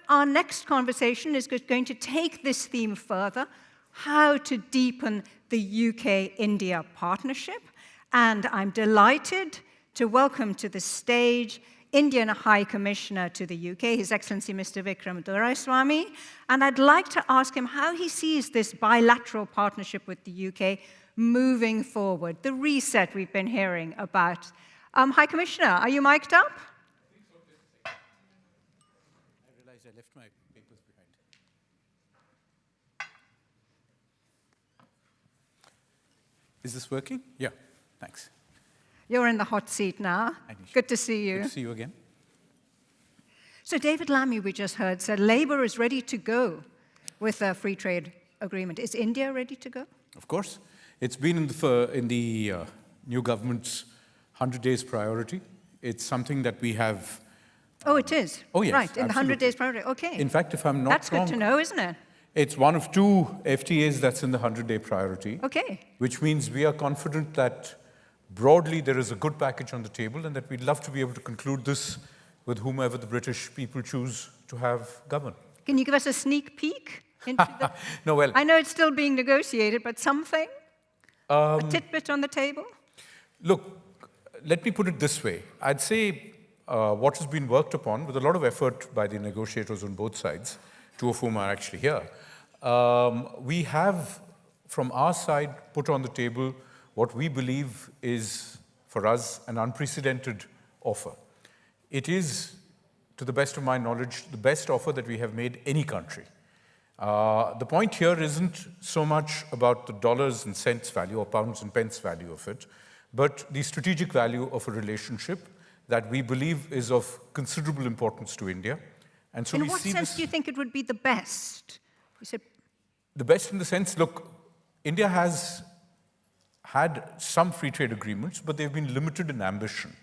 our next conversation is going to take this theme further, how to deepen the UK-India partnership. And I'm delighted to welcome to the stage Indian High Commissioner to the UK, His Excellency Mr. Vikram Doraiswamy. And I'd like to ask him how he sees this bilateral partnership with the UK moving forward, the reset we've been hearing about. High Commissioner, are you mic'd up? I realized I left my papers behind. Is this working? Yeah, thanks. You're in the hot seat now. Good to see you. Good to see you again. So David Lammy, we just heard, said Labour is ready to go with a free trade agreement. Is India ready to go? Of course. It's been in the new government's 100 days priority. It's something that we have... Oh, it is? Oh, yes. Right, in the 100 days priority. Okay. In fact, if I'm not wrong... That's good to know, isn't it? It's one of two FTAs that's in the 100-day priority. Okay. Which means we are confident that broadly there is a good package on the table and that we'd love to be able to conclude this with whomever the British people choose to have govern. Can you give us a sneak peek into the... No, well... I know it's still being negotiated, but something? A tidbit on the table? Look, let me put it this way. I'd say what has been worked upon with a lot of effort by the negotiators on both sides, two of whom are actually here, we have, from our side, put on the table what we believe is, for us, an unprecedented offer. It is, to the best of my knowledge, the best offer that we have made any country. The point here isn't so much about the dollars and cents value or pounds and pence value of it, but the strategic value of a relationship that we believe is of considerable importance to India. And so in what sense do you think it would be the best? You said the best in the sense, look, India has had some free trade agreements, but they've been limited in ambition.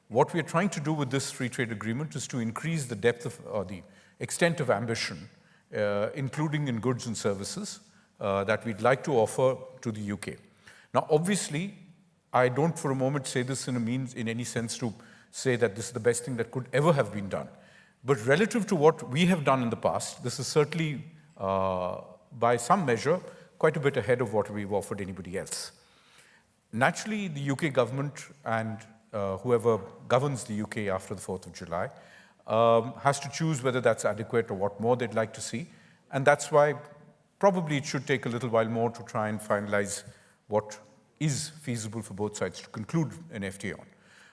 What we are trying to do with this free trade agreement is to increase the depth of, or the extent of ambition, including in goods and services, that we'd like to offer to the UK. Now, obviously, I don't for a moment say this in any sense to say that this is the best thing that could ever have been done. But relative to what we have done in the past, this is certainly, by some measure, quite a bit ahead of what we've offered anybody else. Naturally, the UK government and whoever governs the UK after the 4th of July has to choose whether that's adequate or what more they'd like to see. And that's why probably it should take a little while more to try and finalize what is feasible for both sides to conclude an FTA on.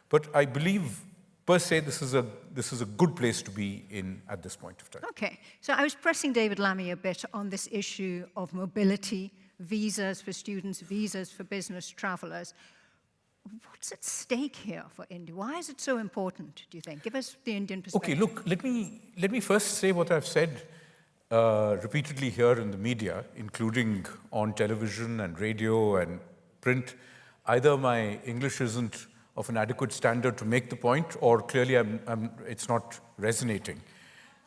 But I believe, per se, this is a good place to be in at this point of time. Okay. So I was pressing David Lammy a bit on this issue of mobility, visas for students, visas for business travelers. What's at stake here for India? Why is it so important, do you think? Give us the Indian perspective. Okay, look, let me first say what I've said repeatedly here in the media, including on television and radio and print. Either my English isn't of an adequate standard to make the point, or clearly it's not resonating.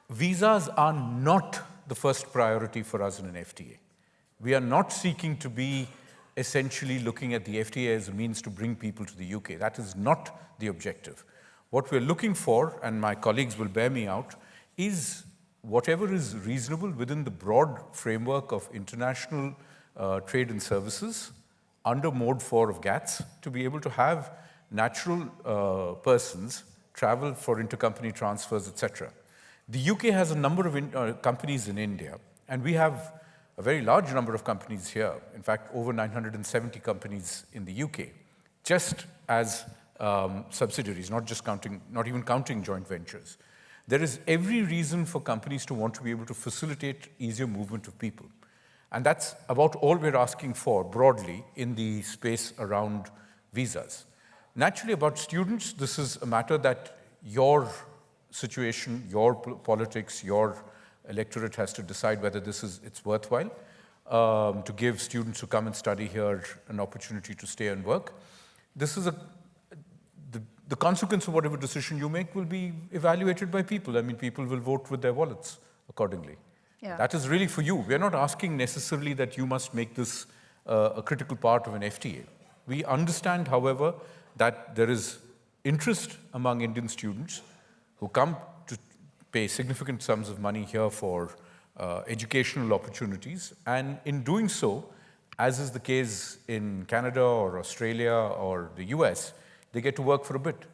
Visas are not the first priority for us in an FTA. We are not seeking to be essentially looking at the FTA as a means to bring people to the UK. That is not the objective. What we're looking for, and my colleagues will bear me out, is whatever is reasonable within the broad framework of international trade and services under Mode 4 of GATS to be able to have natural persons travel for intercompany transfers, etc. The UK has a number of companies in India, and we have a very large number of companies here, in fact, over 970 companies in the UK, just as subsidiaries, not even counting joint ventures. There is every reason for companies to want to be able to facilitate easier movement of people. And that's about all we're asking for broadly in the space around visas. Naturally, about students, this is a matter that your situation, your politics, your electorate has to decide whether it's worthwhile to give students who come and study here an opportunity to stay and work. This is the consequence of whatever decision you make will be evaluated by people. I mean, people will vote with their wallets accordingly. Yeah. That is really for you. We're not asking necessarily that you must make this a critical part of an FTA. We understand, however, that there is interest among Indian students who come pay significant sums of money here for educational opportunities. And in doing so, as is the case in Canada or Australia or the US, they get to work for a bit.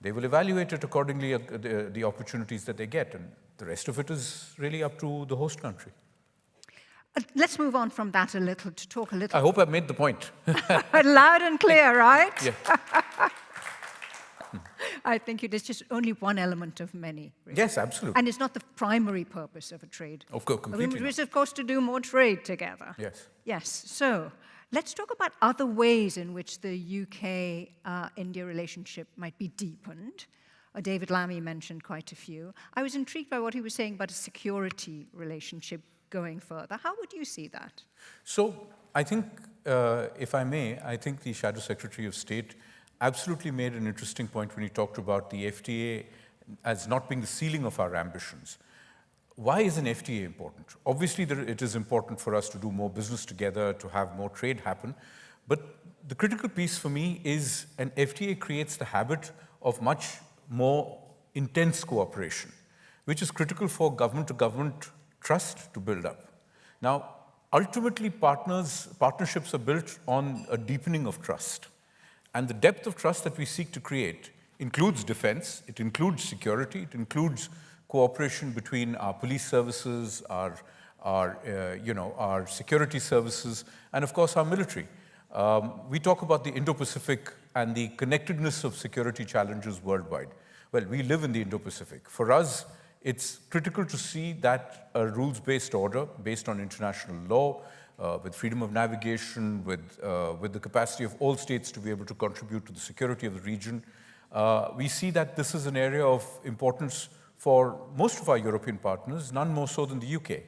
They will evaluate it accordingly, the opportunities that they get. And the rest of it is really up to the host country. Let's move on from that a little to talk a little. I hope I've made the point. Loud and clear, right? Yeah. I think it is just only one element of many. Really. Yes, absolutely. And it's not the primary purpose of a trade. Of course, completely. It is, of course, to do more trade together. Yes. Yes. So let's talk about other ways in which the UK-India relationship might be deepened. David Lammy mentioned quite a few. I was intrigued by what he was saying about a security relationship going further. How would you see that? So I think, if I may, I think the Shadow Secretary of State absolutely made an interesting point when he talked about the FTA as not being the ceiling of our ambitions. Why is an FTA important? Obviously, it is important for us to do more business together, to have more trade happen. But the critical piece for me is an FTA creates the habit of much more intense cooperation, which is critical for government-to-government trust to build up. Now, ultimately, partnerships are built on a deepening of trust. And the depth of trust that we seek to create includes defense, it includes security, it includes cooperation between our police services, our security services, and of course our military. We talk about the Indo-Pacific and the connectedness of security challenges worldwide. Well, we live in the Indo-Pacific. For us, it's critical to see that a rules-based order based on international law, with freedom of navigation, with the capacity of all states to be able to contribute to the security of the region. We see that this is an area of importance for most of our European partners, none more so than the UK.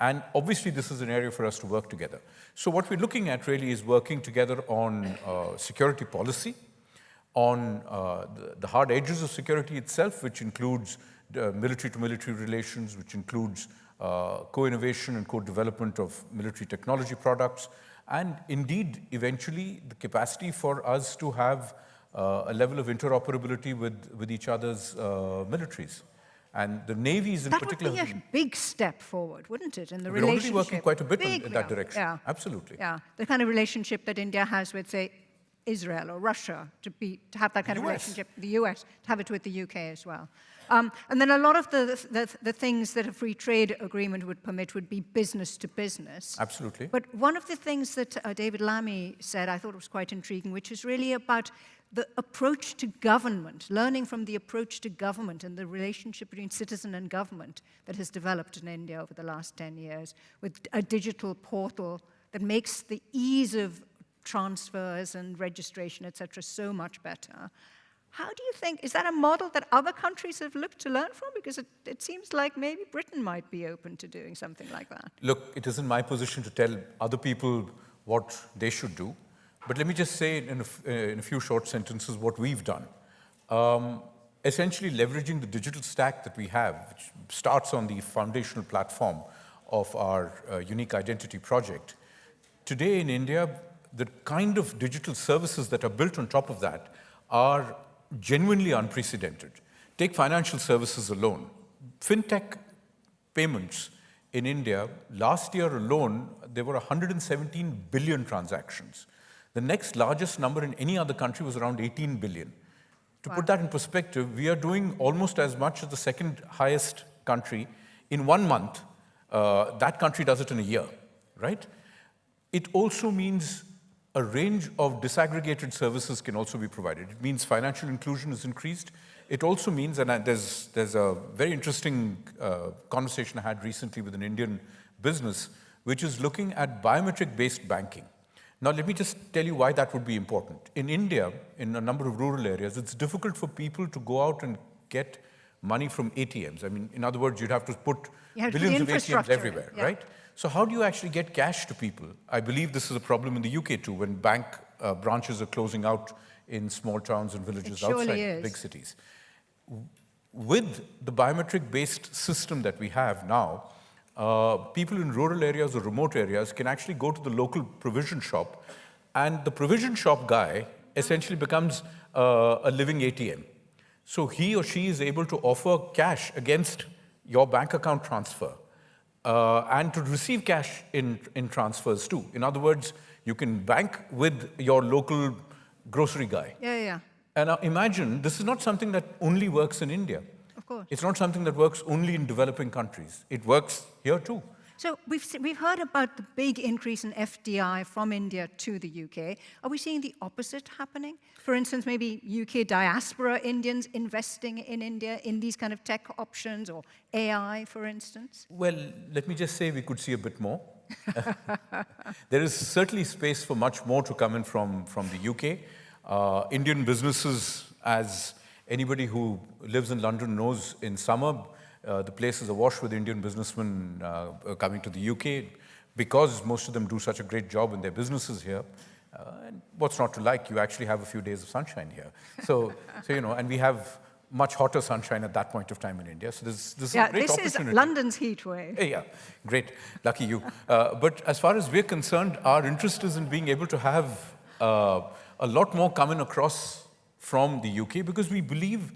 And obviously, this is an area for us to work together. So what we're looking at really is working together on security policy, on the hard edges of security itself, which includes military-to-military relations, which includes co-innovation and co-development of military technology products, and indeed, eventually, the capacity for us to have a level of interoperability with each other's militaries. And the navies in particular... That would be a big step forward, wouldn't it, in the We're relationship? already working quite a bit in that direction. Yeah. Absolutely. Yeah, the kind of relationship that India has with, say, Israel or Russia, to have that kind of relationship, the US, to have it with the UK as well. And then a lot of the things that a free trade agreement would permit would be business to business. Absolutely. But one of the things that David Lammy said, I thought was quite intriguing, which is really about the approach to government, learning from the approach to government and the relationship between citizen and government that has developed in India over the last 10 years, with a digital portal that makes the ease of transfers and registration, et cetera, so much better. How do you think, is that a model that other countries have looked to learn from? Because it seems like maybe Britain might be open to doing something like that. Look, it isn't my position to tell other people what they should do. But let me just say in a few short sentences what we've done. Essentially leveraging the digital stack that we have, which starts on the foundational platform of our Unique Identity project. Today in India, the kind of digital services that are built on top of that are genuinely unprecedented. Take financial services alone. FinTech payments in India, last year alone, there were 117 billion transactions. The next largest number in any other country was around 18 billion. To put that in perspective, we are doing almost as much as the second highest country in 1 month. That country does it in a year, right? It also means a range of disaggregated services can also be provided. It means financial inclusion is increased. It also means, and there's a very interesting conversation I had recently with an Indian business, which is looking at biometric-based banking. Now, let me just tell you why that would be important. In India, in a number of rural areas, it's difficult for people to go out and get money from ATMs. I mean, in other words, you'd have to put billions of ATMs everywhere, right? So how do you actually get cash to people? I believe this is a problem in the UK too, when bank branches are closing out in small towns and villages outside big cities. With the biometric-based system that we have now, people in rural areas or remote areas can actually go to the local provision shop, and the provision shop guy essentially becomes a living ATM. So he or she is able to offer cash against your bank account transfer and to receive cash in transfers too. In other words, you can bank with your local grocery guy. Yeah. And now imagine, this is not something that only works in India. Of course. It's not something that works only in developing countries. It works here too. So we've heard about the big increase in FDI from India to the UK. Are we seeing the opposite happening? For instance, maybe UK diaspora Indians investing in India in these kind of tech options or AI, for instance? Well, let me just say we could see a bit more. There is certainly space for much more to come in from the UK. Indian businesses, as anybody who lives in London knows, in summer, the place is awash with Indian businessmen coming to the UK because most of them do such a great job in their businesses here. And what's not to like? You actually have a few days of sunshine here. So and we have much hotter sunshine at that point of time in India. So this is a great opportunity. This is London's heat wave. Yeah, great. Lucky you. But as far as we're concerned, our interest is in being able to have a lot more coming across from the UK because we believe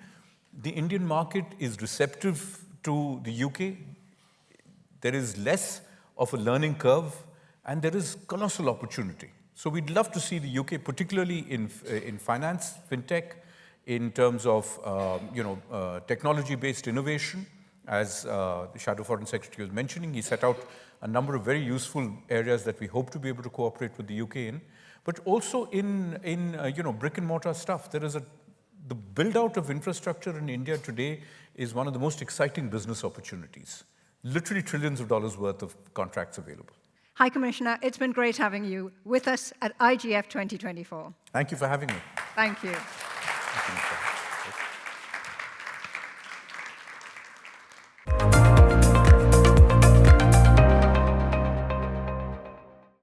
the Indian market is receptive to the UK. There is less of a learning curve and there is colossal opportunity. So we'd love to see the UK, particularly in finance, fintech, in terms of technology-based innovation. As the Shadow Foreign Secretary was mentioning, he set out a number of very useful areas that we hope to be able to cooperate with the UK in, but also in brick and mortar stuff. The build-out of infrastructure in India today is one of the most exciting business opportunities. Literally trillions of dollars worth of contracts available. High Commissioner, it's been great having you with us at IGF 2024. Thank you for having me. Thank you. Thank you.